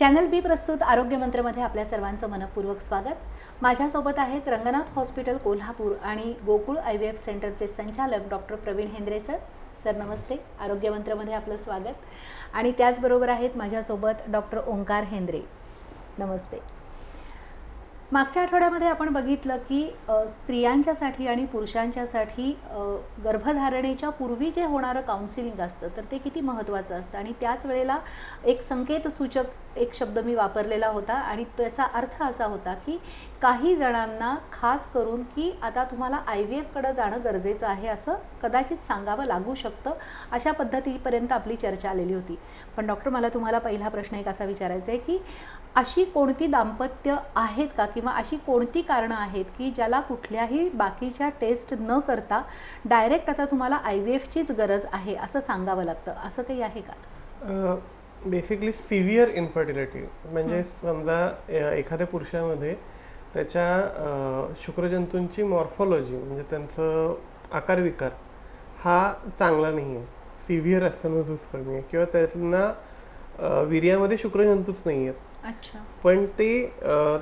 Channel बी प्रस्तुत आरोग्य मंत्रमध्ये आपल्या सर्वांचं मनपूर्वक स्वागत. माझ्यासोबत आहेत रंगनाथ हॉस्पिटल कोल्हापूर आणि गोकुळ IVF सेंटरचे संचालक doctor Pravin Hendre sir. Sir नमस्ते, आरोग्य मंत्रमध्ये आपलं स्वागत. आणि त्याचबरोबर आहेत माझ्यासोबत डॉक्टर ओंकार हेंद्रे. नमस्ते. मागच्या आठवड्यामध्ये आपण बघितलं की स्त्रियांच्यासाठी आणि पुरुषांच्यासाठी गर्भधारणेच्या पूर्वी जे होणारं काउन्सिलिंग असतं तर ते किती महत्त्वाचं असतं. आणि त्याच वेळेला एक संकेतसूचक एक शब्द मी वापरलेला होता आणि त्याचा अर्थ असा होता की काही जणांना खास करून की आता तुम्हाला IVFकडे जाणं गरजेचं आहे असं कदाचित सांगावं लागू शकतं. अशा पद्धतीपर्यंत आपली चर्चा आलेली होती. पण डॉक्टर, मला तुम्हाला पहिला प्रश्न एक असा विचारायचा आहे की अशी कोणती दाम्पत्य आहेत का किंवा अशी कोणती कारणं आहेत की ज्याला कुठल्याही बाकीच्या टेस्ट न करता डायरेक्ट आता तुम्हाला IVFचीच गरज आहे असं सांगावं लागतं, असं काही आहे का? बेसिकली सिव्हिअर इन्फर्टिलिटी म्हणजे समजा एखाद्या पुरुषामध्ये त्याच्या शुक्रजंतूंची मॉर्फॉलॉजी म्हणजे त्यांचं आकारविकार हा चांगला नाही आहे, सिव्हिअर असताना झूज कमी आहे किंवा त्यांना वीर्यामध्ये शुक्रजंतूच नाही आहेत. अच्छा. पण ते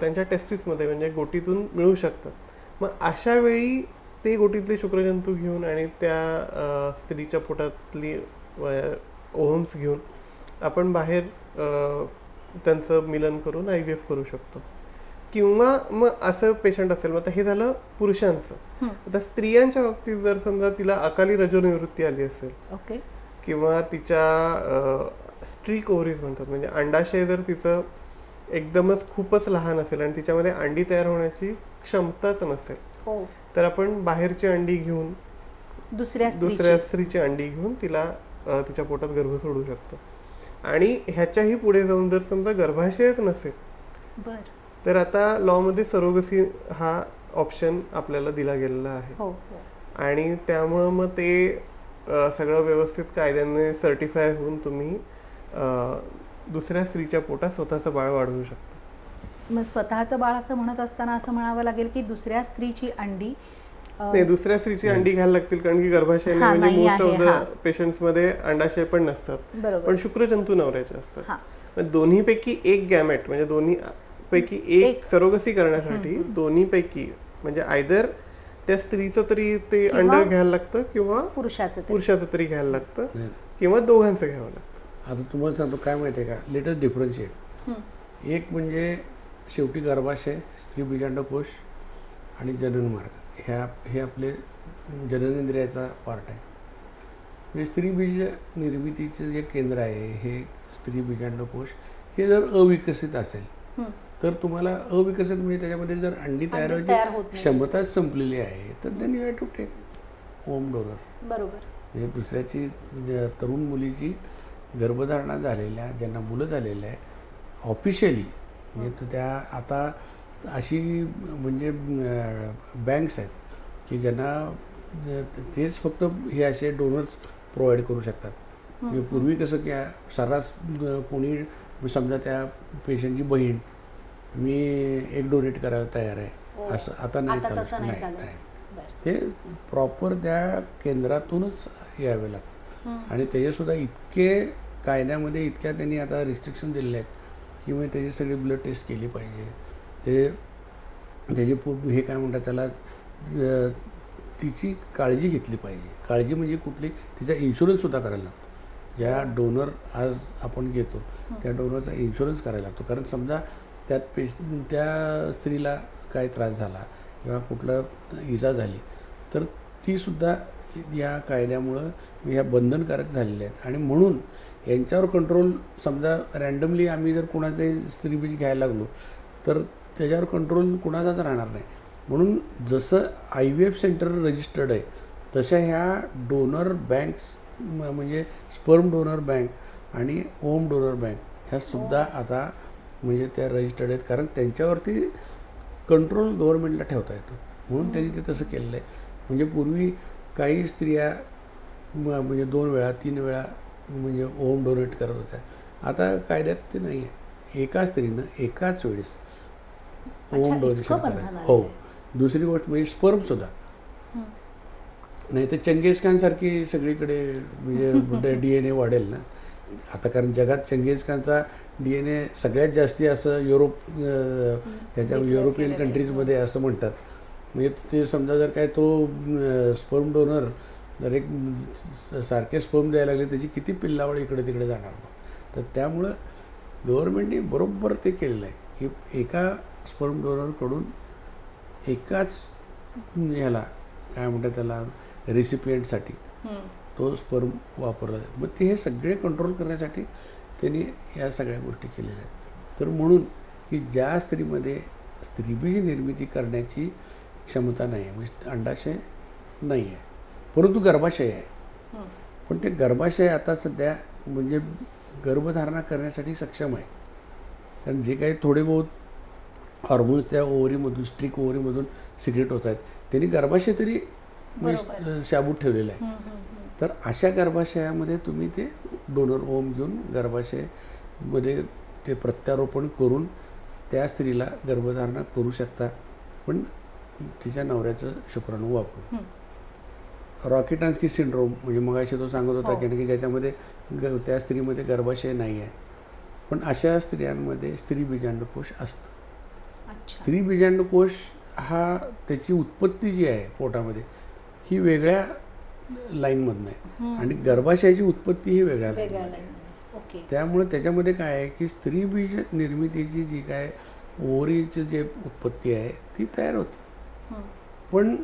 त्यांच्या टेस्टिसमध्ये म्हणजे गोटीतून मिळू शकतात. मग अशा वेळी ते गोटीतले शुक्रजंतू घेऊन आणि त्या स्त्रीच्या पोटातली ओव्हम्स घेऊन आपण बाहेर त्यांचं मिलन करून IVF करू शकतो. किंवा मग असं पेशंट असेल, मग हे झालं पुरुषांचं. आता स्त्रियांच्या बाबतीत जर समजा तिला अकाली रजोनिवृत्ती आली असेल, ओके, किंवा तिच्या स्ट्रीक ओव्हरीज म्हणतात म्हणजे अंडाशय जर तिचं एकदमच खूपच लहान असेल आणि तिच्यामध्ये अंडी तयार होण्याची क्षमताच नसेल, तर आपण बाहेरची अंडी घेऊन दुसऱ्या स्त्रीची अंडी घेऊन तिला तिच्या पोटात गर्भ सोडू शकतो. आणि ह्याच्याही पुढे जाऊन जर समजा गर्भाशयच नसेल तर आता लॉमध्ये सरोगसी हा ऑप्शन आपल्याला दिला गेलेला आहे. आणि त्यामुळं मग ते सगळं व्यवस्थित कायद्याने सर्टिफाय होऊन तुम्ही दुसऱ्या स्त्रीच्या पोटात स्वतःचं बाळ वाढवू शकता. मग स्वतःचं बाळ असं म्हणत असताना असं म्हणावं लागेल की दुसऱ्या स्त्रीची अंडी नाही, दुसऱ्या स्त्रीची अंडी घ्यायला लागतील, कारण की गर्भाशय म्हणजे मोस्ट ऑफ द पेशंट्स मध्ये अंडाशय पण नसतात, पण शुक्रजंतू नवऱ्याचे असतात. दोन्हीपैकी एक गॅमेट म्हणजे दोन्ही पैकी एक सरोगसी करण्यासाठी दोन्हीपैकी म्हणजे आयदर त्या स्त्रीचं तरी ते अंड घ्यायला लागतं किंवा पुरुषाचं तरी घ्यायला लागतं किंवा दोघांचं घ्यावं लागतं. आता तुम्हाला सांगतो काय माहिती आहे का, लेटेस्ट डिफरन्शिएट. एक म्हणजे शेवटी गर्भाशय, स्त्री बीजांडकोश आणि जननमार्ग हे आपले जननेंद्रियाचा पार्ट आहे. म्हणजे स्त्री बीज निर्मितीचं जे केंद्र आहे हे स्त्री बीजांडकोश हे जर अविकसित असेल तर तुम्हाला अविकसित म्हणजे त्याच्यामध्ये जर अंडी तयार व्हायची क्षमताच संपलेली आहे तर then you have to take home donor. बरोबर. म्हणजे दुसऱ्याची तरुण मुलीची गर्भधारणा झालेल्या ज्यांना मुलं झालेलं आहे ऑफिशियली म्हणजे त्या आता अशी म्हणजे बँक्स आहेत की ज्यांना तेच फक्त हे असे डोनर्स प्रोव्हाइड करू शकतात. म्हणजे पूर्वी कसं की सर्रास कोणी समजा त्या पेशंटची बहीण मी एक डोनेट करायला तयार आहे असं आता नाही चालत. ते प्रॉपर त्या केंद्रातूनच यावे लागतं. आणि त्याचेसुद्धा इतके कायद्यामध्ये इतक्या त्यांनी आता रिस्ट्रिक्शन दिलेले आहेत की मग त्याची सगळी ब्लड टेस्ट केली पाहिजे. त्याची हे काय म्हणतात त्याला तिची काळजी घेतली पाहिजे. काळजी म्हणजे कुठली, तिचा इन्शुरन्ससुद्धा करायला लागतो. ज्या डोनर आज आपण घेतो त्या डोनरचा इन्शुरन्स करायला लागतो. कारण समजा त्या स्त्रीला काय त्रास झाला किंवा कुठलं इजा झाली तर तीसुद्धा या कायद्यामुळं ह्या बंधनकारक झालेल्या आहेत. आणि म्हणून यांच्यावर कंट्रोल समजा रँडमली आम्ही जर कुणाचे स्त्रीबीज घ्यायला लागलो तर त्याच्यावर कंट्रोल कुणाचाच राहणार नाही. म्हणून जसं IVF सेंटर रजिस्टर्ड आहे तशा ह्या डोनर बँक्स म्हणजे स्पर्म डोनर बँक आणि ओम डोनर बँक ह्यासुद्धा आता म्हणजे त्या रजिस्टर्ड आहेत. कारण त्यांच्यावरती कंट्रोल गव्हर्नमेंटला ठेवता येतो म्हणून त्यांनी ते तसं केलेलं आहे. म्हणजे पूर्वी काही स्त्रिया म्हणजे 2 वेळा 3 वेळा म्हणजे ओम डोनेट करत होत्या. आता कायद्यात ते नाही आहे. एका स्त्रीनं एकाच वेळेस ओम डोनेशन करायचं. हो. दुसरी गोष्ट म्हणजे स्पर्मसुद्धा नाही तर चंगेज खानसारखी सगळीकडे म्हणजे DNA वाढेल ना आता, कारण जगात चंगेज खानचा DNA सगळ्यात जास्ती असं ह्याच्या युरोपियन कंट्रीजमध्ये असं म्हणतात. म्हणजे ते समजा जर काय तो स्पर्म डोनर जर एक सारखे स्पर्म द्यायला लागले त्याची किती पिल्लावळ इकडे तिकडे जाणार मग. तर त्यामुळं गव्हर्नमेंटने बरोबर ते केलेलं आहे की एका स्पर्म डोनरकडून एकाच ह्याला काय म्हणतात त्याला रेसिपियंटसाठी तो स्पर्म वापरला जातो. मग ते हे सगळे कंट्रोल करण्यासाठी त्यांनी या सगळ्या गोष्टी केलेल्या आहेत. तर म्हणून की ज्या स्त्रीमध्ये स्त्रीबीज निर्मिती करण्याची क्षमता नाही आहे, म्हणजे अंडाशय नाही आहे परंतु गर्भाशय आहे, पण ते गर्भाशय आता सध्या म्हणजे गर्भधारणा करण्यासाठी सक्षम आहे. कारण जे काही थोडे बहुत हॉर्मोन्स त्या ओव्हरीमधून स्ट्रिक ओव्हरीमधून सिक्रेट होत आहेत त्यांनी गर्भाशय तरी शाबूत ठेवलेलं आहे. तर अशा गर्भाशयामध्ये तुम्ही ते डोनर ओम घेऊन गर्भाशयामध्ये ते प्रत्यारोपण करून त्या स्त्रीला गर्भधारणा करू शकता, पण तिच्या नवऱ्याचं शुक्राणू वापरून. रॉकेटान्स्की सिंड्रोम म्हणजे मगाशी तो सांगत होता की ज्याच्यामध्ये त्या स्त्रीमध्ये गर्भाशय नाही आहे, पण अशा स्त्रियांमध्ये स्त्री बीजांडकोश असतं. स्त्री बीजांडकोश हा त्याची उत्पत्ती जी आहे पोटामध्ये ही वेगळ्या लाईनमधून आहे आणि गर्भाशयाची उत्पत्ती ही वेगळ्या लाईनमध्ये आहे. त्यामुळे त्याच्यामध्ये काय आहे की स्त्री बीज निर्मितीची जी काय ओव्हरीची जे उत्पत्ती आहे ती तयार होते, पण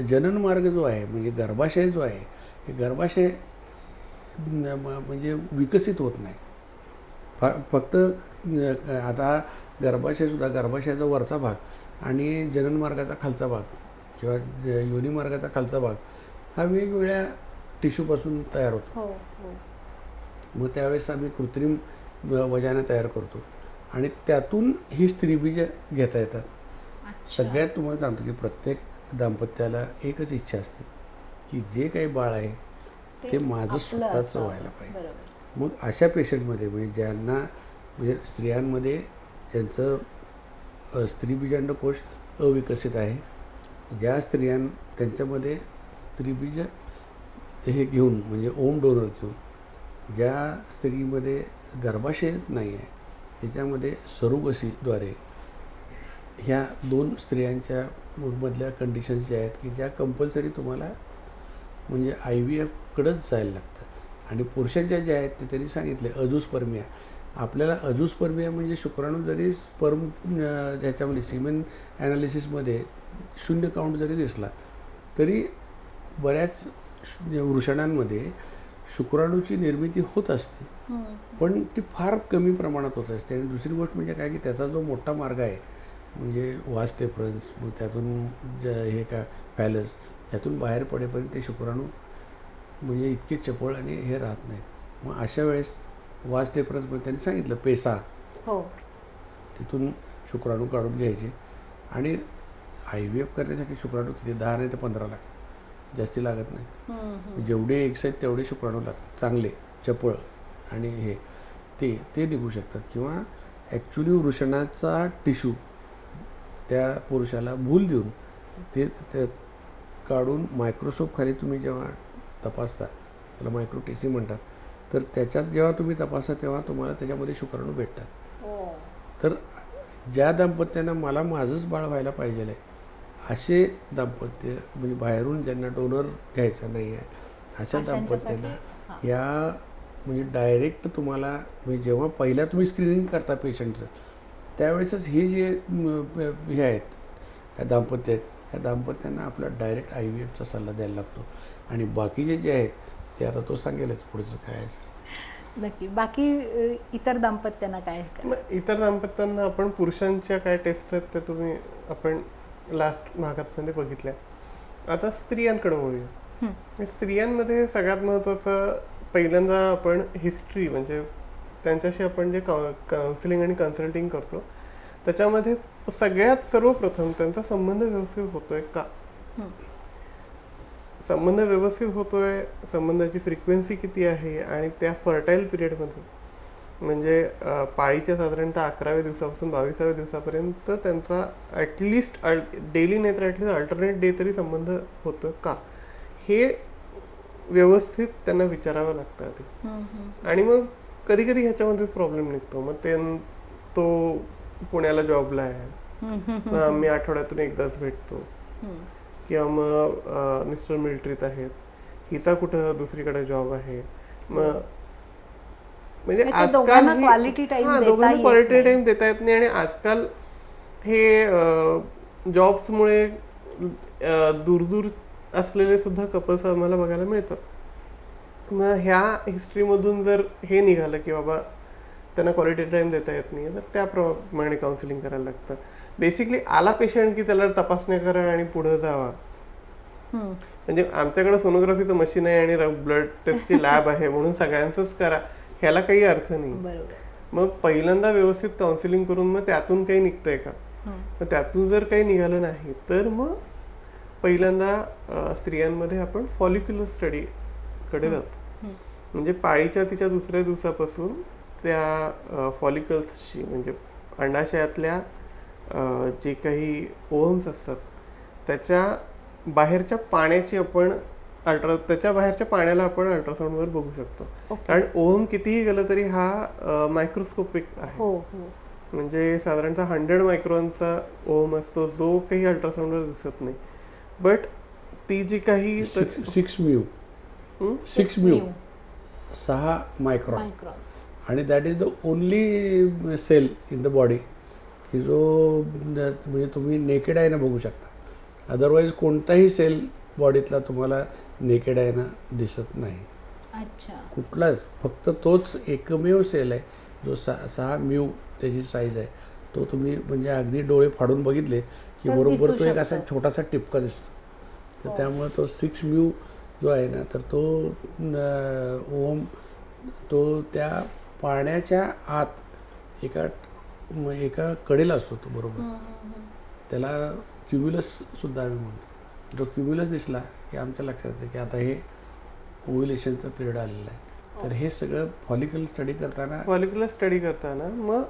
जनन मार्ग जो आहे म्हणजे गर्भाशय जो आहे हे गर्भाशय म्हणजे विकसित होत नाही. फक्त आता गर्भाशयसुद्धा गर्भाशयाचा वरचा भाग आणि जनन मार्गाचा खालचा भाग किंवा योनी मार्गाचा खालचा भाग हा वेगवेगळ्या टिश्यूपासून तयार होतो. मग त्यावेळेस आम्ही कृत्रिम वजाना तयार करतो आणि त्यातून ही स्त्रीबीज घेता येतात. सगळ्यात तुम्हाला सांगतो की प्रत्येक दाम्पत्याला एकच इच्छा असते की जे काही बाळ आहे ते माझं स्वतःच व्हायला पाहिजे. मग अशा पेशंटमध्ये म्हणजे ज्यांना म्हणजे स्त्रियांमध्ये ज्यांचं स्त्रीबीजांडकोश अविकसित आहे, ज्या त्यांच्यामध्ये स्त्रीबीज हे घेऊन म्हणजे ओम डोनर घेऊन, ज्या स्त्रीमध्ये गर्भाशयच नाही आहे त्याच्यामध्ये सरोगसीद्वारे ह्या 2 स्त्रियांच्या मधल्या कंडिशन्स ज्या आहेत की ज्या कंपल्सरी तुम्हाला म्हणजे IVFकडेच जायला लागतं. आणि पुरुषांच्या ज्या आहेत ते त्यांनी सांगितले अजूस्पर्मिया. आपल्याला अजूस्पर्मिया म्हणजे शुक्राणू जरी स्पर्म ह्याच्यामध्ये सिमेन ॲनालिसिसमध्ये 0 काउंट जरी दिसला तरी बऱ्याच वृषणांमध्ये शुक्राणूची निर्मिती होत असते, पण ती फार कमी प्रमाणात होत असते. आणि दुसरी गोष्ट म्हणजे काय की त्याचा जो मोठा मार्ग आहे म्हणजे वास डेफरन्स, मग त्यातून हे का फॅलस ह्यातून बाहेर पडेपर्यंत ते शुक्राणू म्हणजे इतके चपळ आणि हे राहत नाहीत. मग अशा वेळेस वास डेफरन्समध्ये त्यांनी सांगितलं पेसा तिथून शुक्राणू काढून घ्यायचे आणि IVF करण्यासाठी शुक्राणू किती 10 नाही तर 15 लागतात, जास्ती लागत नाही. जेवढे एग्स आहेत तेवढे शुक्राणू लागतात चांगले चपळ आणि हे ते निघू शकतात. किंवा ॲक्च्युली वृषणाचा टिश्यू त्या पुरुषाला भूल देऊन ते काढून मायक्रोस्कोप खाली तुम्ही जेव्हा तपासता त्याला मायक्रोटेसी म्हणतात, तर त्याच्यात जेव्हा तुम्ही तपासता तेव्हा तुम्हाला त्याच्यामध्ये शुक्राणू भेटतात. तर ज्या दाम्पत्यांना मला माझंच बाळ व्हायला पाहिजे आहे असे दाम्पत्य म्हणजे बाहेरून ज्यांना डोनर घ्यायचा नाही आहे अशा दाम्पत्यांना या म्हणजे डायरेक्ट तुम्हाला म्हणजे जेव्हा पहिल्या तुम्ही स्क्रीनिंग करता पेशंटचं त्यावेळेसच हे जे हे आहेत ह्या दाम्पत्य आहेत ह्या दाम्पत्यांना आपला डायरेक्ट IVFचा सल्ला द्यायला लागतो. आणि बाकीचे जे आहेत ते आता तो सांगेलच पुढचं काय आहे. नक्की. बाकी इतर दाम्पत्यांना काय? इतर दाम्पत्यांना आपण पुरुषांच्या काय टेस्ट आहेत त्या तुम्ही आपण लास्ट भागात बघितल्या. आता स्त्रियांकडे वळूया. स्त्रियांमध्ये सगळ्यात महत्त्वाचं पहिल्यांदा आपण हिस्ट्री म्हणजे त्यांच्याशी आपण जे काउन्सिलिंग आणि कन्सल्टिंग करतो त्याच्यामध्ये सगळ्यात सर्वप्रथम त्यांचा संबंध व्यवस्थित होतोय का, संबंध व्यवस्थित होतोय, संबंधाची फ्रिक्वेन्सी किती आहे आणि त्या फर्टाईल पिरियडमध्ये म्हणजे पाळीच्या साधारणतः 11व्या दिवसापासून 22व्या दिवसापर्यंत त्यांचा ॲटलिस्ट डेली नाही तर ॲटलिस्ट अल्टरनेट डे तरी संबंध होतो का हे व्यवस्थित त्यांना विचारावं लागतं आधी. आणि मग कधी कधी ह्याच्यामध्येच प्रॉब्लेम निघतो. मग तो पुण्याला जॉबला आहे, मग आम्ही आठवड्यातून एकदाच भेटतो, किंवा मग मिस्टर मिलिटरीत आहेत, हिचा कुठं दुसरीकडे जॉब आहे. मग म्हणजे आजकाल दोघांना क्वालिटी टाइम देता येत नाही. आणि आजकाल हे जॉब्समुळे दूर असलेले सुद्धा कपल्स आम्हाला बघायला मिळतात. मग ह्या हिस्ट्रीमधून जर हे निघालं की बाबा त्यांना क्वालिटी टाइम देता येत नाही, तर त्याप्रमाणे काउन्सिलिंग करायला लागतं. बेसिकली आला पेशंट की त्याला तपासण्या करा आणि पुढे जावा. म्हणजे आमच्याकडे सोनोग्राफीचं मशीन आहे आणि ब्लड टेस्टची लॅब आहे म्हणून सगळ्यांचंच करा, ह्याला काही अर्थ नाही. मग पहिल्यांदा व्यवस्थित काउन्सिलिंग करून मग त्यातून काही निघतंय का, मग त्यातून जर काही निघालं नाही तर मग पहिल्यांदा स्त्रियांमध्ये आपण फॉलिक्युलर स्टडी कडे जातो. म्हणजे पाळीच्या तिच्या दुसऱ्या दिवसापासून त्या फॉलिकल्सची म्हणजे अंडाशयातल्या जे काही ओव्हम्स असतात त्याच्या बाहेरच्या पाण्याची आपण त्याच्या बाहेरच्या पाण्याला आपण अल्ट्रासाऊंडवर बघू शकतो. कारण ओव्हम कितीही गेलं तरी हा मायक्रोस्कोपिक आहे. म्हणजे साधारणतः 100 मायक्रॉनचा ओव्हम असतो जो काही अल्ट्रासाऊंडवर दिसत नाही. बट ती जी काही 6 मायक्रॉन आणि that is the only cell in the body की जो म्हणजे तुम्ही नेकेड आयनं बघू शकता. अदरवाईज कोणताही सेल बॉडीतला तुम्हाला नेकेड आयनं दिसत नाही. कुठलाच, फक्त तोच एकमेव सेल आहे जो 6 म्यू त्याची साईज आहे. तो तुम्ही म्हणजे अगदी डोळे फाडून बघितले की बरोबर तो एक असा छोटासा टिपका दिसतो. तर त्यामुळे तो 6 म्यू जो आहे ना, तर तो ओम तो त्या पाण्याच्या आत एका कडेला असतो तो बरोबर. त्याला क्युम्युलस सुद्धा आम्ही म्हणतो. तो क्युम्युलस दिसला की आमच्या लक्षात येतं की आता हे ओव्युलेशनचं पिरियड आलेलं आहे. तर हे सगळं फॉलिक्युलर स्टडी करताना मग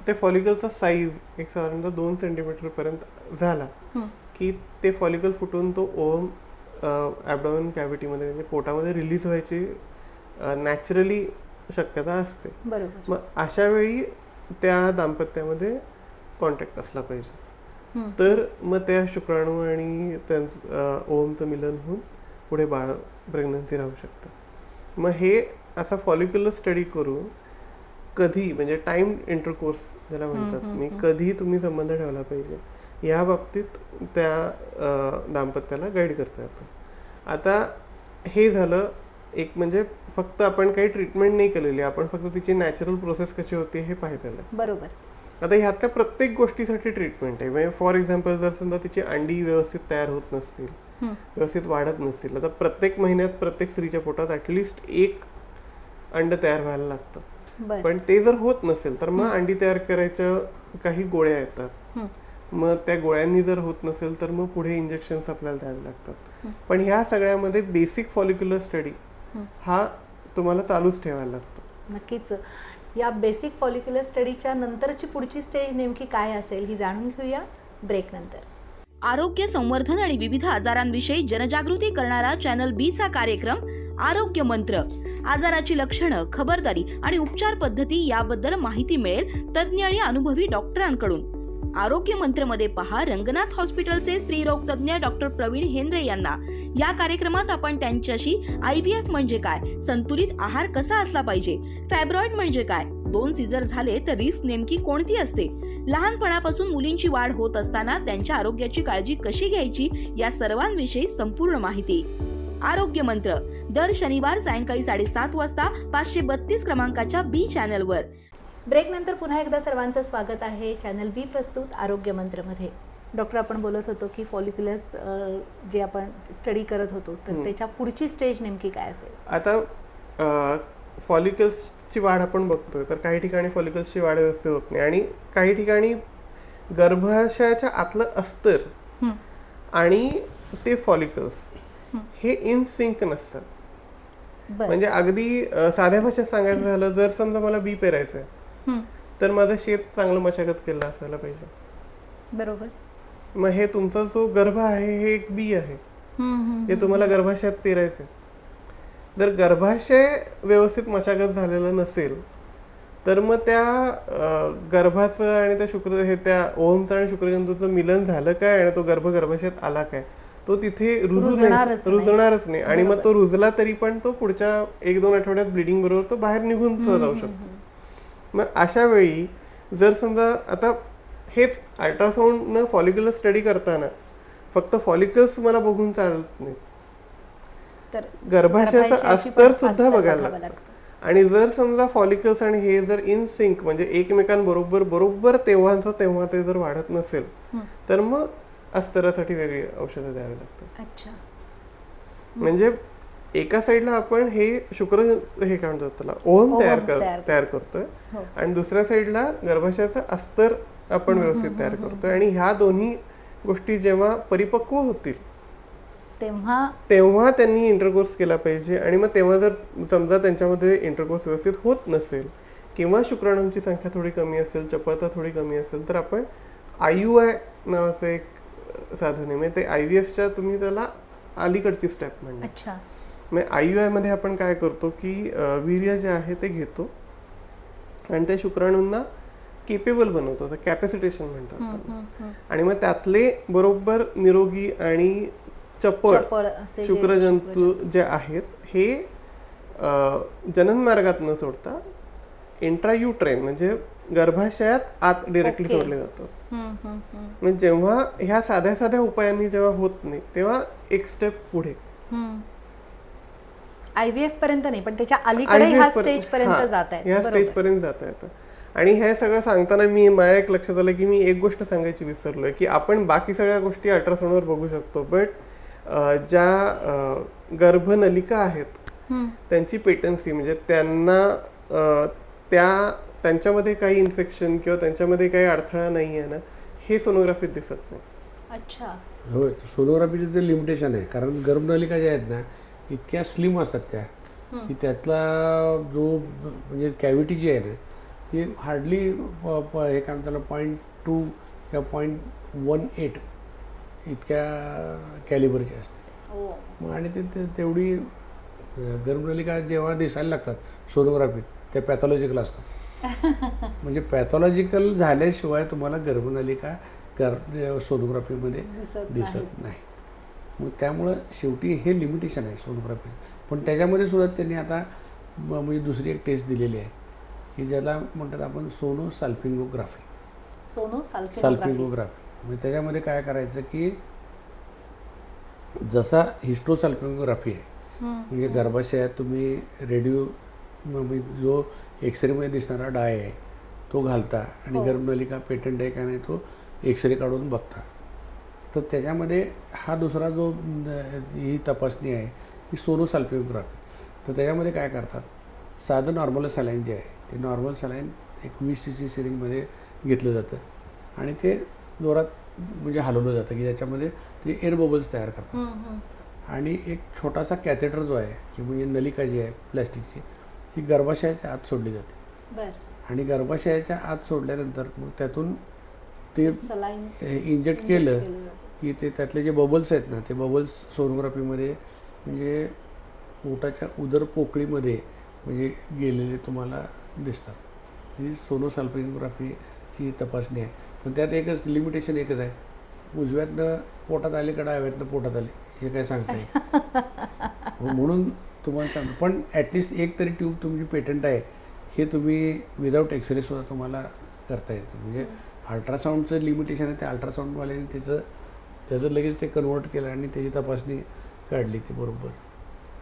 ते फॉलिकलचा साईज एक साधारणतः 2 सेंटीमीटर पर्यंत झाला की ते फॉलिकल फुटून तो ओव्हम ॲबडॉमिन कॅव्हिटीमध्ये म्हणजे पोटामध्ये रिलीज व्हायची नॅचरली शक्यता असते. मग अशा वेळी त्या दाम्पत्यामध्ये कॉन्टॅक्ट असला पाहिजे. तर मग त्या शुक्राणू आणि त्यांचं ओव्हमचं मिलन होऊन पुढे बाळ प्रेग्नन्सी राहू शकतं. मग हे असा फॉलिक्युलर स्टडी करून कधी म्हणजे टाइम इंटरकोर्स ज्याला म्हणतात मी कधी तुम्ही संबंध ठेवला पाहिजे या बाबतीत त्या दाम्पत्याला गाईड करता येतं. आता हे झालं एक म्हणजे फक्त आपण काही ट्रीटमेंट नाही केलेली, आपण फक्त तिची नॅचरल प्रोसेस कशी होते हे पाहिलेलं. बरोबर. आता ह्यातल्या प्रत्येक गोष्टीसाठी ट्रीटमेंट आहे. म्हणजे फॉर एक्झाम्पल जर समजा तिची अंडी व्यवस्थित तयार होत नसतील, व्यवस्थित वाढत नसतील, आता प्रत्येक महिन्यात प्रत्येक स्त्रीच्या पोटात ॲटलिस्ट 1 अंड तयार व्हायला लागतं. पण ते जर होत नसेल तर मग अंडी तयार करायच्या काही गोळ्या येतात. मग त्या गोळ्यांनी जर होत नसेल तर मग पुढे इंजेक्शन्स आपल्याला द्यावे लागतात. पण ह्या सगळ्यामध्ये बेसिक फॉलिक्युलर स्टडी हा तुम्हाला चालूच ठेवायला लागतो. नक्कीच. या बेसिक फॉलिक्युलर स्टडीच्या नंतरची पुढची स्टेज नेमकी काय असेल ही जाणून घेऊया ब्रेक नंतर. आरोग्य संवर्धन आणि विविध आजारांविषयी जनजागृती करणारा चॅनल बी चा कार्यक्रम आरोग्य मंत्र. आजाराची लक्षणं, खबरदारी आणि उपचार पद्धती याबद्दल माहिती मिळेल तज्ज्ञ आणि अनुभवी डॉक्टरांकडून. आरोग्य मंत्र मध्ये पहा रंगनाथ हॉस्पिटलचे स्त्रीरोग तज्ज्ञ डॉक्टर प्रवीण हेंद्रे यांना. या कार्यक्रमात आपण त्यांच्याशी IVF म्हणजे काय, संतुलित आहार कसा असला पाहिजे, फॅब्रॉइड म्हणजे काय, 2 सीझर झाले तर रिस्क नेमकी कोणती असते, लहानपणापासून मुलींची वाढ होत असताना त्यांच्या आरोग्याची काळजी कशी घ्यायची या सर्वांविषयी संपूर्ण माहिती. आरोग्य मंत्र दर शनिवार सायंकाळी 7:30 वाजता 532 क्रमांकाच्या बी चॅनलवर. ब्रेक नंतर पुन्हा एकदा सर्वांचं स्वागत आहे चॅनल बी प्रस्तुत आरोग्य मंत्रमध्ये. डॉक्टर, आपण बोलत होतो की फॉलिक्युलर्स जे आपण स्टडी करत होतो तर त्याच्या पुढची स्टेज नेमकी काय असेल? आता फॉलिकल्सची वाढ आपण बघतोय तर काही ठिकाणी फॉलिकल्सची वाढ व्यवस्थित होत नाही आणि काही ठिकाणी गर्भाशयाच्या आतलं अस्तर आणि ते फॉलिकल्स हे इन सिंक नसतात. म्हणजे अगदी साध्या भाषेत सांगायचं झालं, जर समजा मला बी पेरायचं आहे तर माझं शेत चांगलं मशागत केलं असायला पाहिजे. बरोबर. मग हे तुमचा जो गर्भ आहे हे एक बी आहे, हे तुम्हाला गर्भाशयात पेरायचं. जर गर्भाशय व्यवस्थित मशागत झालेला नसेल तर मग त्या गर्भाचं आणि त्या त्या ओव्हमचं आणि शुक्रजंतूचं मिलन झालं काय आणि तो गर्भाशयात आला काय, तो तिथे रुजणारच नाही. आणि मग तो रुजला तरी पण तो पुढच्या 1-2 आठवड्यात ब्लिडिंग बरोबर तो बाहेर निघून सुद्धा जाऊ शकतो. मग अशा वेळी जर समजा आता हेच अल्ट्रासाऊंडनं फॉलिक्युलर स्टडी करताना फक्त फॉलिकल्स मला बघून चालत नाही, तर गर्भाशयाचा अस्तर सुद्धा बघायला लागतं. आणि जर समजा फॉलिकल्स आणि हे जर इन सिंक म्हणजे एकमेकांबरोबर तेव्हा ते जर वाढत नसेल तर मग अस्तरासाठी वेगळी औषधं द्यावी लागतात. अच्छा. म्हणजे एका साईडला आपण हे हे काय म्हणतात त्याला ओव्हम तयार करतोय आणि दुसऱ्या साईडला गर्भाशयाचं अस्तर आपण व्यवस्थित तयार करतोय. आणि ह्या दोन्ही गोष्टी जेव्हा परिपक्व होतील तेव्हा त्यांनी इंटरकोर्स केला पाहिजे. आणि मग तेव्हा जर समजा त्यांच्यामध्ये इंटरकोर्स व्यवस्थित होत नसेल किंवा शुक्राणूंची संख्या थोडी कमी असेल, चपळता थोडी कमी असेल तर आपण IUI नावाचं एक साधन आहे, म्हणजे ते IVFच्या तुम्ही त्याला अलीकडची स्टेप म्हणजे मग IUI मध्ये आपण काय करतो की वीर्य जे आहे ते घेतो आणि त्या शुक्राणूंना केपेबल बनवतो, कॅपॅसिटेशन म्हणतात. आणि मग त्यातले बरोबर निरोगी आणि चपळ शुक्रजंतू जे आहेत हे जनन मार्गात न सोडता इंट्रायुट्रेन म्हणजे गर्भाशयात आत डिरेक्टली सोडले जातात. म्हणजे जेव्हा ह्या साध्या उपायांनी जेव्हा होत नाही तेव्हा एक स्टेप पुढे IVF पर्यंत नाही पण त्याच्या अलीकडे ह्या स्टेज पर्यंत जात आहे. ह्या स्टेज पर्यंत जात आहेत. आणि हे सगळं सांगताना माझ्या एक लक्षात आलं की मी एक गोष्ट सांगायची विसरलोय की आपण बाकी सगळ्या गोष्टी अल्ट्रासाऊंडवर बघू शकतो, बट ज्या गर्भनलिका आहेत त्यांची पेटन्सी म्हणजे त्यांना त्यांच्यामध्ये काही इन्फेक्शन किंवा त्यांच्यामध्ये काही अडथळा नाही आहे ना, हे सोनोग्राफीत दिसत नाही. अच्छा. होय, सोनोग्राफीचं ते लिमिटेशन आहे. कारण गर्भनलिका ज्या आहेत ना इतक्या स्लिम असतात त्या की त्यातला जो म्हणजे कॅव्हिटी जी आहे ना ती हार्डली हे काय म्हणतात 0.2 किंवा 0.18 इतक्या कॅलिबरची असते. आणि ते तेवढी गर्भनलिका जेव्हा दिसायला लागतात सोनोग्राफीत त्या पॅथॉलॉजिकल असतात. म्हणजे पॅथॉलॉजिकल झाल्याशिवाय तुम्हाला गर्भनलिका सोनोग्राफीमध्ये दिसत नाही. मग त्यामुळं शेवटी हे लिमिटेशन आहे सोनोग्राफी. पण त्याच्यामध्ये सुद्धा त्यांनी आता म्हणजे दुसरी एक टेस्ट दिलेली आहे की ज्याला म्हणतात आपण सोनोसाल्पिंगोग्राफी. म्हणजे त्याच्यामध्ये काय करायचं की जसा हिस्टोसाल्पिंगोग्राफी आहे म्हणजे गर्भाशयात तुम्ही रेडिओ म्हणजे जो एक्सरेमध्ये दिसणारा डाय आहे तो घालता आणि गर्भनलिका पेटंट आहे का नाही तो एक्सरे काढून बघता. तर त्याच्यामध्ये हा दुसरा जो ही तपासणी आहे ही सोनोसाल्पिंगोग्राफी. तर त्याच्यामध्ये काय करतात, साधं नॉर्मल सलाईन जे आहे ते नॉर्मल सलाईन एक 20 cc सिरिंजमध्ये घेतलं जातं आणि ते जोरात म्हणजे हलवलं जातं की त्याच्यामध्ये ते एअर बबल्स तयार करतात. आणि एक छोटासा कॅथेटर जो आहे की म्हणजे नलिका जी आहे प्लॅस्टिकची ही गर्भाशयाच्या आत सोडली जाते. आणि गर्भाशयाच्या आत सोडल्यानंतर मग त्यातून ते इंजेक्ट केलं की ते त्यातले जे बबल्स आहेत ना ते बबल्स सोनोग्राफीमध्ये म्हणजे पोटाच्या उदर पोकळीमध्ये म्हणजे गेलेले तुम्हाला दिसतात. ही सोनोसाल्पिंगोग्राफीची तपासणी आहे. पण त्यात एकच लिमिटेशन एकच आहे, उजव्यातनं पोटात आले का डाव्यातनं पोटात आले हे काय सांगता येईल. म्हणून तुम्हाला सांगतो. पण ॲटलिस्ट एक तरी ट्यूब तुमची पेटंट आहे हे तुम्ही विदाऊट एक्सरे सुद्धा तुम्हाला करता येतं. म्हणजे अल्ट्रासाऊंडचं लिमिटेशन आहे, त्या अल्ट्रासाऊंडवाल्याने त्याचं लगेच ते कन्वर्ट केलं आणि त्याची तपासणी काढली ती बरोबर.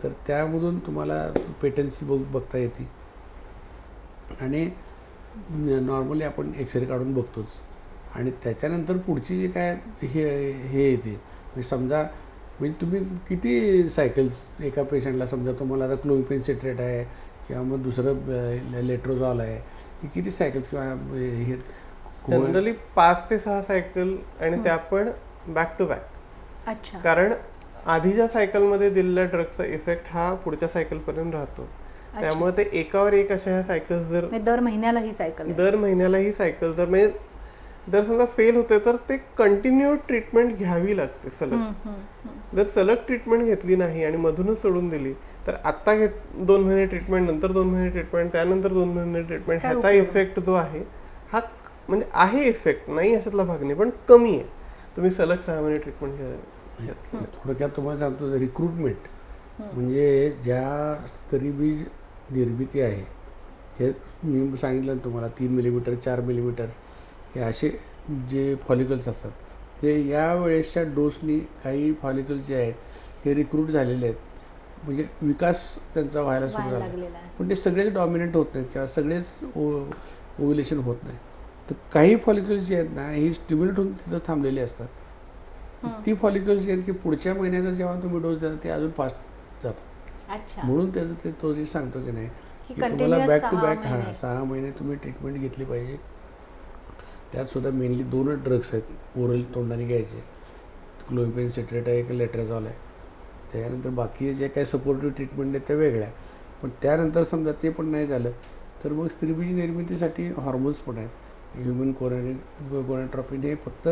तर त्यामधून तुम्हाला पेटन्सी बघता येते. आणि नॉर्मली आपण एक्सरे काढून बघतोच. आणि त्याच्यानंतर पुढची जी काय हे येते म्हणजे समजा म्हणजे तुम्ही किती सायकल्स एका पेशंटला समजा तुम्हाला आता क्लोमिफेन सिट्रेट आहे किंवा मग दुसरं लेट्रोझॉल आहे की किती सायकल्स किंवा हे जनरली 5 ते 6 सायकल आणि त्या पण बॅक टू बॅक. अच्छा. कारण आधीच्या सायकलमध्ये दिलेल्या ड्रगचा इफेक्ट हा पुढच्या सायकलपर्यंत राहतो. त्यामुळे ते एकावर एक अशा ह्या सायकल्स जर दर महिन्याला ही सायकल जर म्हणजे जर समजा फेल होते तर ते कंटिन्यू ट्रीटमेंट घ्यावी लागते सलग. जर सलग ट्रीटमेंट घेतली नाही आणि मधूनच सोडून दिली तर आता 2 महिने ट्रीटमेंट, नंतर 2 महिने ट्रीटमेंट, त्यानंतर 2 महिने ट्रीटमेंट, काय ह्याचा उपयोग? इफेक्ट जो आहे हा म्हणजे आहे इफेक्ट, नाही अशातला भाग नाही, पण कमी आहे. तुम्ही सलग 6 महिने ट्रीटमेंट घ्या. थोडक्यात तुम्हाला सांगतो, रिक्रुटमेंट म्हणजे ज्या स्तरीबीज निर्मिती आहे, हे मी सांगितलं ना तुम्हाला 3 मिलीमीटर 4 मिलीमीटर हे असे जे फॉलिकल्स असतात ते या वेळेसच्या डोसनी काही फॉलिकल्स जे आहेत हे रिक्रूट झालेले आहेत, म्हणजे विकास त्यांचा व्हायला सुरू झाला, लागलेला आहे. पण ते सगळेच डॉमिनेट होत नाहीत किंवा सगळेच ओव्युलेशन होत नाही. तर काही फॉलिकल्स जे आहेत ना ही स्टिम्युलेट होऊन तिथं थांबलेली असतात. ती फॉलिकल्स जे आहेत की पुढच्या महिन्याचा जेव्हा तुम्ही डोस द्याल ते अजून फास्ट जातात. अच्छा. म्हणून त्याचं ते तो जे सांगतो की नाही की की तुम्हाला continuous बॅक टू 6 बॅक महिने. 6 महिने तुम्ही ट्रीटमेंट घेतली पाहिजे. त्यात सुद्धा मेनली 2च ड्रग्स आहेत ओरल तोंडाने घ्यायचे, क्लोमिपेन सिट्रेट आहे, एक लेट्राझॉल आहे. त्यानंतर बाकी जे काही सपोर्टिव्ह ट्रीटमेंट आहेत त्या वेगळ्या. पण त्यानंतर समजा ते पण नाही झालं तर मग स्त्रीबीज निर्मितीसाठी हॉर्मोन्स पण आहेत. ह्युमन गोनाट्रॉपिन हे फक्त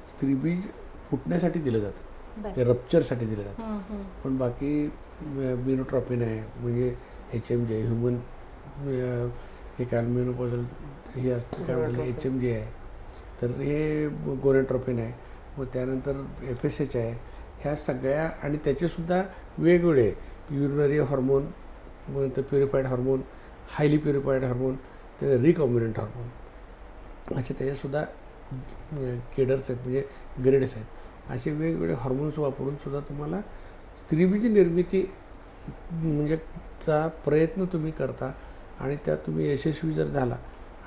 स्त्रीबीज फुटण्यासाठी दिलं जातं, बरं. ते रप्चरसाठी दिलं जातं. पण बाकी मिनोट्रॉपिन आहे, म्हणजे HMG आहे, ह्युमन हे काय मेनोपॉझल हे असतं काय म्हणलं HMG आहे, तर हे गोनाट्रॉपिन आहे. मग त्यानंतर FSH आहे. ह्या सगळ्या आणि त्याचेसुद्धा वेगवेगळे युरिनरी हार्मोन, मग तर purified hormone, highly purified hormone, ते रिकॉम्बिनंट हार्मोन, असे त्याच्यासुद्धा केडर्स आहेत, म्हणजे ग्रेड्स आहेत. असे वेगवेगळे हार्मोन्स वापरून सुद्धा तुम्हाला स्त्रीबीज निर्मिती म्हणजे चा प्रयत्न तुम्ही करता आणि त्यात तुम्ही यशस्वी जर झाला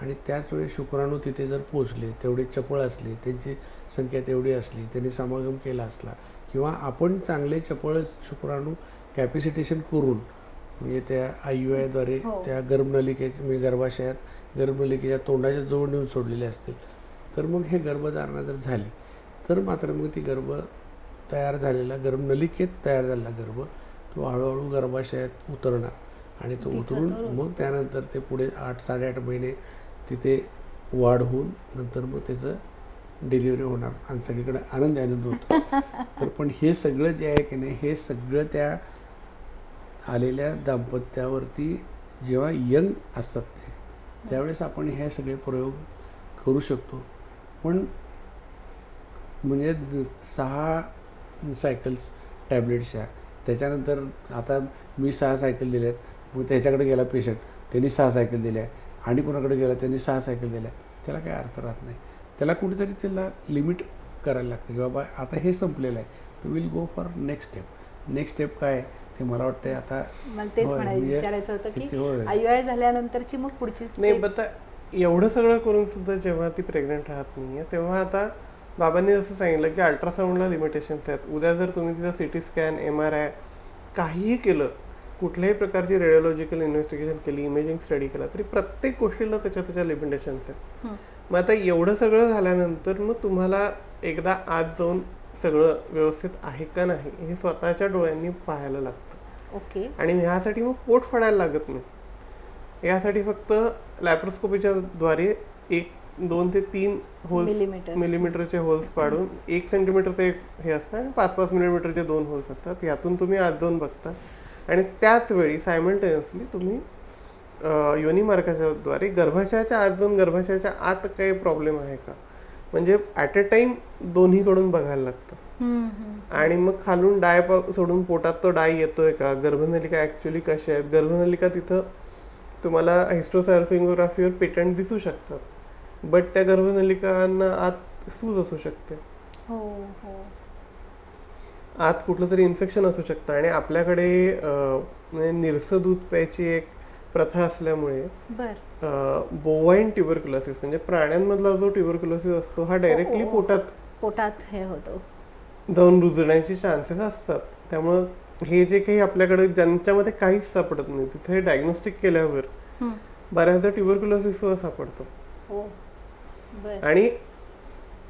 आणि त्याच वेळी शुक्राणू तिथे जर पोचले, तेवढे चपळ असले, त्यांची संख्या तेवढी असली, त्यांनी समागम केला असला किंवा आपण चांगले चपळ शुक्राणू कॅपॅसिटेशन करून म्हणजे त्या IUI-द्वारे त्या गर्भनलिकेच्या म्हणजे गर्भाशयात गर्भनलिकेच्या तोंडाच्या जवळ नेऊन सोडलेले असतील, तर मग हे गर्भधारणा जर झाली तर मात्र मग ती गर्भ तयार झालेला गर्भनलिकेत तयार झालेला गर्भ तो हळूहळू गर्भाशयात उतरणार आणि तो उतरून मग त्यानंतर ते पुढे 8-8.5 महिने तिथे वाढ होऊन नंतर मग त्याचं डिलिव्हरी होणार आणि सगळीकडे आनंद होतो. तर पण हे सगळं जे आहे की नाही हे सगळं त्या आलेल्या दाम्पत्यावरती जेव्हा यंग असतात ते त्यावेळेस आपण हे सगळे प्रयोग करू शकतो. पण म्हणजे 6 सायकल्स टॅबलेट्सच्या, त्याच्यानंतर आता मी 6 सायकल दिल्यात, मग त्याच्याकडे गेला पेशंट त्यांनी 6 सायकल दिल्या आणि कोणाकडे गेला त्यांनी 6 सायकल दिल्या, त्याला काही अर्थ राहत नाही. त्याला कुठेतरी त्याला लिमिट करायला लागतं की बाबा आता हे संपलेलं आहे, to will go for next step. Next step काय ते मला वाटतं आता मला तेच विचारायचं होतं की IUI झाल्यानंतरची मग पुढची नाही बता एवढं सगळं करून सुद्धा जेव्हा ती प्रेग्नंट राहत नाहीये तेव्हा आता बाबांनी जसं सांगितलं की अल्ट्रासाऊंडला लिमिटेशन्स आहेत. उद्या जर तुम्ही तिथं CT स्कॅन MRI काहीही केलं, कुठल्याही प्रकारची रेडिओलॉजिकल इन्व्हेस्टिगेशन केली, इमेजिंग स्टडी केला, तरी प्रत्येक गोष्टीला त्याच्या लिमिटेशन्स आहेत. मग आता एवढं सगळं झाल्यानंतर मग तुम्हाला एकदा आज जाऊन सगळं व्यवस्थित आहे का नाही हे स्वतःच्या डोळ्यांनी पाहायला लागतं. ओके. आणि ह्यासाठी मग पोट फाडायला लागत नाही. यासाठी फक्त लॅप्रोस्कोपीच्या द्वारे 2 ते 3 होल्स मिलीमीटरचे होल्स पाडून 1 सेंटीमीटरचं एक हे असतं आणि 5-5 मिलीमीटरचे 2 होल्स असतात. यातून तुम्ही आत जाऊन बघता आणि त्याच वेळी सायमल्टेनियसली तुम्ही योनी मार्गाच्या द्वारे गर्भाशयाच्या आत जाऊन गर्भाशयाच्या आत काही प्रॉब्लेम आहे का म्हणजे ॲट अ टाइम दोन्हीकडून बघायला लागतं. आणि मग खालून डाय सोडून पोटात तो डाय येतोय का, गर्भनलिका ॲक्च्युली कशा आहेत, गर्भनलिका तिथं तुम्हाला हिस्टोसॅल्फिंगोग्राफीवर पेटंट दिसू शकतात, बट त्या गर्भनलिकांना आत सूज असू शकते, आत कुठलं तरी इन्फेक्शन असू शकतं. आणि आपल्याकडे म्हणजे निरसं दूध प्यायची एक प्रथा असल्यामुळे बोवाईन ट्युबरक्युलोसिस म्हणजे प्राण्यांमधला जो ट्युबरक्युलोसिस असतो हा डायरेक्टली पोटात हे होतो जाऊन रुजण्याचे चान्सेस असतात. त्यामुळं हे जे काही आपल्याकडे ज्यांच्यामध्ये काहीच सापडत नाही तिथे डायग्नोस्टिक केल्यावर बऱ्याचदा ट्युबरक्युलोसिस सापडतो. आणि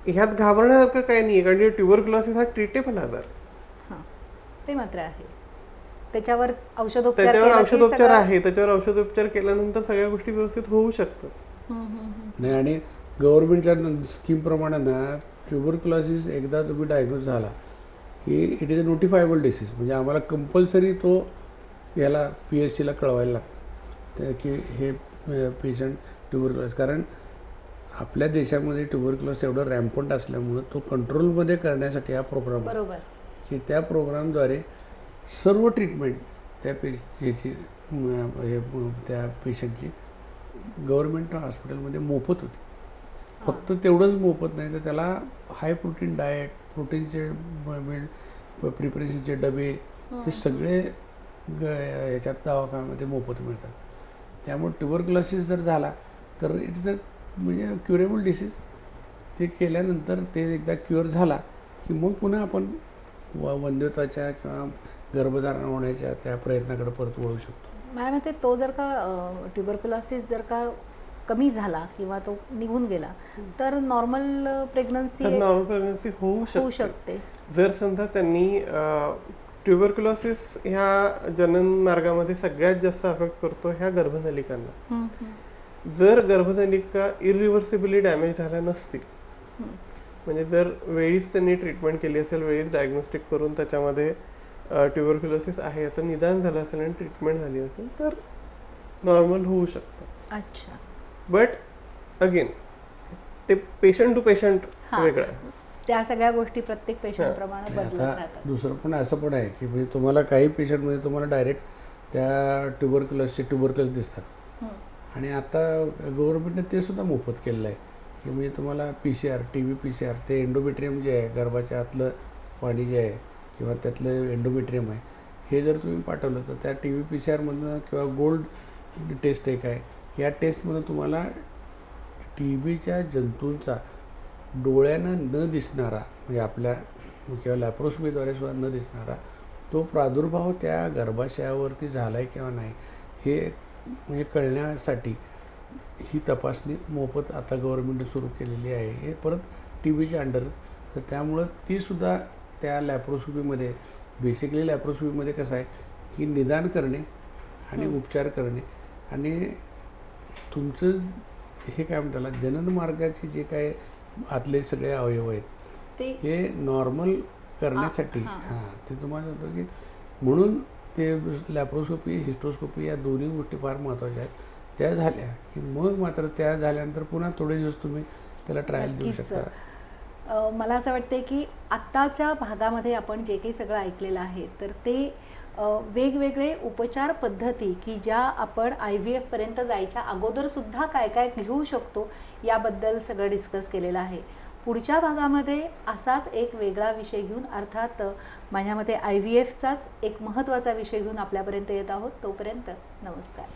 ह्यात घाबरण्यासारखं काही नाही कारण ट्युबरक्युलोसिस हा ट्रीटेबल आजार ते मात्र आहे. त्याच्यावर औषधोपचार आहे, त्याच्यावर औषधोपचार केल्यानंतर सगळ्या गोष्टी व्यवस्थित होऊ शकतात. नाही आणि गव्हर्नमेंटच्या स्कीमप्रमाणे ना ट्युबरक्युलोसिस एकदा तुम्ही डायग्नोज झाला की इट इज अ नोटिफायबल डिसीज, म्हणजे आम्हाला कंपल्सरी तो याला PSCला कळवायला लागतं ते की हे पेशंट ट्युबरक्युलोसिस. कारण आपल्या देशामध्ये ट्युबरक्युलोसिस एवढं रॅम्पंट असल्यामुळं तो कंट्रोलमध्ये करण्यासाठी हा प्रोग्राम आहे बरोबर. की त्या प्रोग्रामद्वारे सर्व ट्रीटमेंट त्या याची हे त्या पेशंटची गव्हर्नमेंट हॉस्पिटलमध्ये मोफत होती. फक्त तेवढंच मोफत नाही तर त्याला हाय प्रोटीन डाएट, प्रोटीनचे प्रिपरेशनचे डबे हे सगळे याच्यात दवाखान्यामध्ये मोफत मिळतात. त्यामुळे ट्युबरक्युलोसिस जर झाला तर इट इज अ म्हणजे क्युरेबल डिसीज. ते केल्यानंतर ते एकदा क्युअर झाला की मग पुन्हा आपण वंध्यत्वाच्या किंवा गर्भधारणा होण्याच्या त्या प्रयत्नाकडे परत वळू शकतो. माझ्या मते तो जर का ट्युबरक्युलोसिस जर का कमी झाला किंवा तो निघून गेला तर नॉर्मल प्रेग्नन्सी नॉर्मल प्रेग्नन्सी होऊ शकते. जर समजा त्यांनी ट्युबरक्युलोसिस ह्या जनन मार्गामध्ये सगळ्यात जास्त अफेक्ट करतो ह्या गर्भनलिकांना. जर गर्भनलिका इरिव्हर्सिबली डॅमेज झाल्या नसतील, म्हणजे जर वेळीच त्यांनी ट्रीटमेंट केली असेल, वेळीच डायग्नोस्टिक करून त्याच्यामध्ये ट्युबरक्युलोसिस आहे याचं निदान झालं असेल आणि ट्रीटमेंट झाली असेल तर नॉर्मल होऊ शकतं. अच्छा. बट अगेन ते पेशंट टू पेशंट वेगळं आहे. त्या सगळ्या गोष्टी प्रत्येक पेशंट प्रमाणे बदलत आता राहतात. दुसरं पण असं पण आहे की म्हणजे तुम्हाला काही पेशंटमध्ये तुम्हाला डायरेक्ट त्या ट्युबरक्युलोसिस दिसतात आणि आता गव्हर्नमेंटने ते सुद्धा मोफत केलेलं आहे की म्हणजे तुम्हाला PCR, TB PCR, ते एंडोमेट्रियम जे आहे गर्भाच्या आतलं पाणी जे आहे किंवा त्यातलं एंडोमेट्रियम आहे हे जर तुम्ही पाठवलं तर त्या TB PCR किंवा गोल्ड टेस्ट एक आहे की या टेस्टमधून तुम्हाला TBच्या जंतूंचा डोळ्यांना न दिसणारा म्हणजे आपल्या किंवा लॅप्रोस्कोपीद्वारे सुद्धा न दिसणारा तो प्रादुर्भाव त्या गर्भाशयावरती झाला आहे किंवा नाही हे म्हणजे कळण्यासाठी ही तपासणी मोफत आता गव्हर्नमेंटने सुरू केलेली आहे. हे परत TBच्या अंडरच. तर त्यामुळं तीसुद्धा त्या लॅप्रोस्कोपीमध्ये बेसिकली लॅप्रोस्कोपीमध्ये कसं आहे की निदान करणे आणि उपचार करणे आणि तुमचं हे काय म्हणतात जनन मार्गाचे जे काय आतले सगळे अवयव आहेत हे नॉर्मल करण्यासाठी ते तुम्हाला सांगतो की म्हणून ते लॅप्रोस्कोपी, हिस्ट्रोस्कोपी या दोन्ही गोष्टी फार महत्त्वाच्या आहेत. त्या झाल्या की मग मात्र त्या झाल्यानंतर पुन्हा थोडे दिवस तुम्ही त्याला ट्रायल देऊ शकता. मला असं वाटते की आत्ताच्या भागामध्ये आपण जे काही सगळं ऐकलेलं आहे तर ते वेगवेगळे उपचार पद्धती की ज्या आपण IVF पर्यंत जायच्या अगोदर सुद्धा काय काय घेऊ शकतो याबद्दल सगळं डिस्कस केलेलं आहे. पुढच्या भागामध्ये असाच एक वेगळा विषय घेऊन अर्थात माझ्या मते IVFचाच एक महत्त्वाचा विषय घेऊन आपल्यापर्यंत येत आहोत. तोपर्यंत नमस्कार.